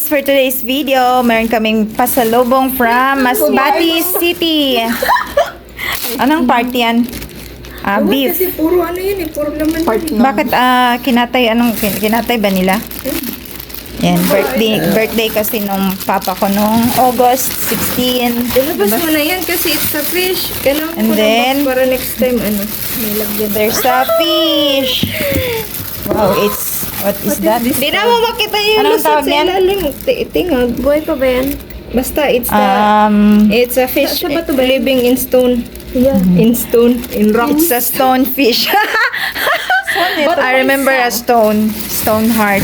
guys, for today's video, meron kaming pasalubong from Masbate City. Anong party yan? Beef. Kasi puro ano yun eh, puro laman. Bakit kinatay ba nila? Yan, birthday kasi nung papa ko nung August 16. Ilabas mo na yan kasi it's a fish. Kailangan And ko then, lang para next time may lagyan. There's a fish. Wow, what is that? Hindi na mo makita yung Anong lusot tawag sa yan? ilalim. Tingog. Buhay pa ba yan? Basta, it's a fish living in stone. Yeah. In stone. In rocks. It's a stone fish. I remember a stone heart.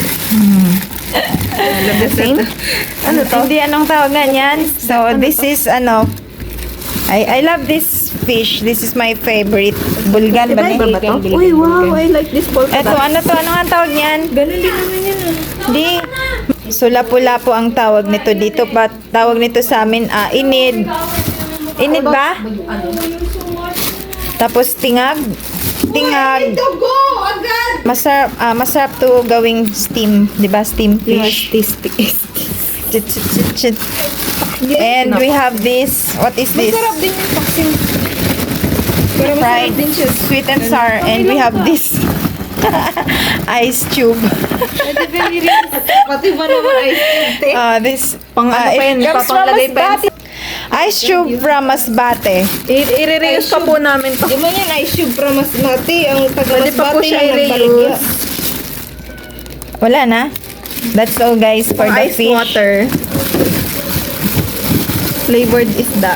Ano to? Hindi, anong tawagan yan? So, this is, I love this fish. This is my favorite. Bulgan ba Iba niya? to? Uy, wow, I like this polka Eto, ano to? Ano ang tawag niyan? Ganun din naman yan. Hindi. So, lapu-lapu ang tawag nito dito. Tawag nito sa amin, inid. Inid ba? Tapos, tingag. Tingag. Go! Agad! Masarap to gawing steam. Di ba? Steam fish. And we have this. What is this? Masarap din yung toxin. Pero masarap Fried, din siya. sweet and sour. And we have this. Ice tube. Pati ba naman ice cream? This. Pang ano pa yan? It comes from Papanglagay pa yan. Masbate. Ice tube from Masbate. I-reuse pa po namin to. Di ba yan ice tube from Masbate? Ang Pwede pa po taga-Masbate siya lang nagbaligya. i-reuse. Wala na. That's all guys for the Ice fish. water. Flavored isda.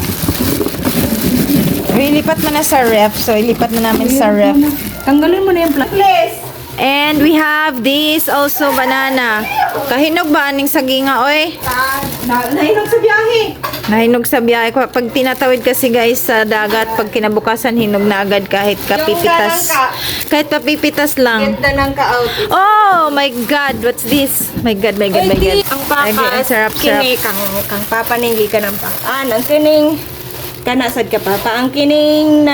Ilipat mo na sa ref. So, ilipat na namin sa ref. Tanggalin mo na yung plastic. And we have this also banana. Kahinog ba aning saginga, oy? Nahinog sa biyahe. Nahinog sa biyahe. Pag tinatawid kasi guys sa dagat, pag kinabukasan, hinog na agad kahit kapipitas. Kahit papipitas lang. Ganda ng ka-out. Oh my God! What's this? My God, my God, my God. Ang paka, Ang sarap, sarap. kini, kang papaninggi ka ng pakaan. Ang kining, kanasad ka papa. Ang kining,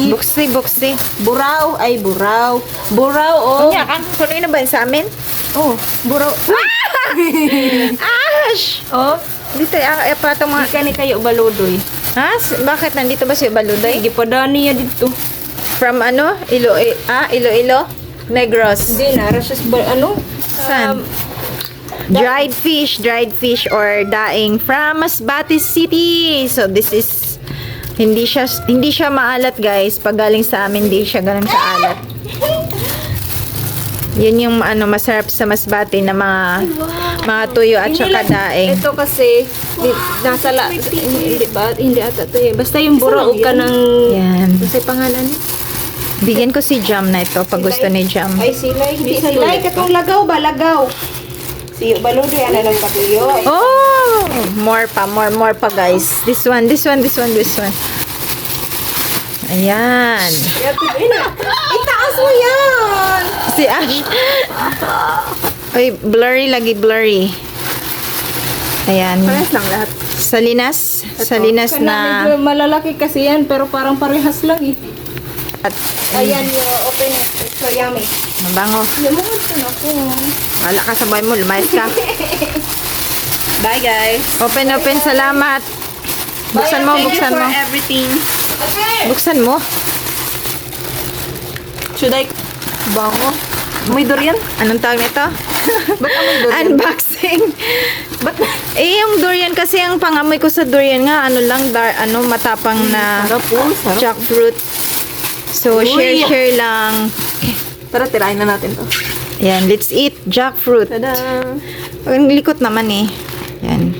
Buksi, buksi. buraw, ay buraw. Buraw, oh. Kanya, kang tuloy na ba yun sa amin? Oh, buraw. Ash! Oh, Dito, patong mga... di ka ni kayo baludoy. Ha? Bakit nandito ba si Baluday? Sige, padani niya dito. From ano? Iloilo? Negros. Hindi na, rasas ba, ano? Saan? Dried fish or daing from Masbate City. So this is hindi siya maalat guys. Pag galing sa amin, hindi siya ganun kaalat. Yun yung masarap sa Masbate na mga tuyo at saka daing. Ito kasi, nasa hindi ba? Hindi ata ito eh. Basta yung buraw ka ng... Yan. Kasi pangalan. Bigyan ko si Jam na ito pag gusto ni Jam. Ay, silay. Hindi silay. Katong lagaw ba? Lagaw. Siyo, baludo yan na lang patuyo. Oh! More pa guys. This one. Ayan. Itaas mo yan! Si Ash. Uy, blurry. Ayan. Parehas lang lahat. Salinas na. Medyo malalaki kasi yan, pero parang parehas lang eh. At Ayan yung open it. It's so yummy. mabango. Lamungan ka na po. Wala ka sa bahay mo, lumayas ka. Bye guys. Open, salamat. Buksan mo. everything. Buksan mo. Should I... Bango. May durian? Anong tawag nito? Ba't amoy durian? Unboxing. Ba't... Yung durian kasi ang pangamoy ko sa durian nga, matapang na Sarap po, sarap. jackfruit. So, Uy. share lang. Tara, tirahin na natin to. Yan, let's eat jackfruit. Tada! Ang likot naman eh. Yan.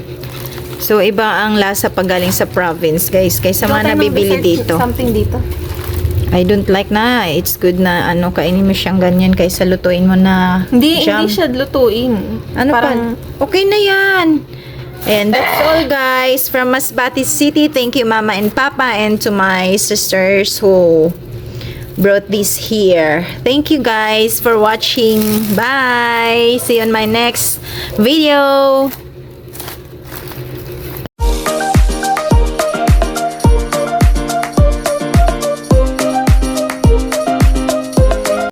So, iba ang lasa pag galing sa province, guys. Kaysa mga nabibili dito. Something dito. I don't like na. It's good na kainin mo siyang ganyan kaysa lutuin mo na jam. Hindi siya lutuin. Ano Parang, pa? Okay na yan. And that's all guys from Masbate City. Thank you Mama and Papa and to my sisters who brought this here. Thank you guys for watching. Bye! See you on my next video.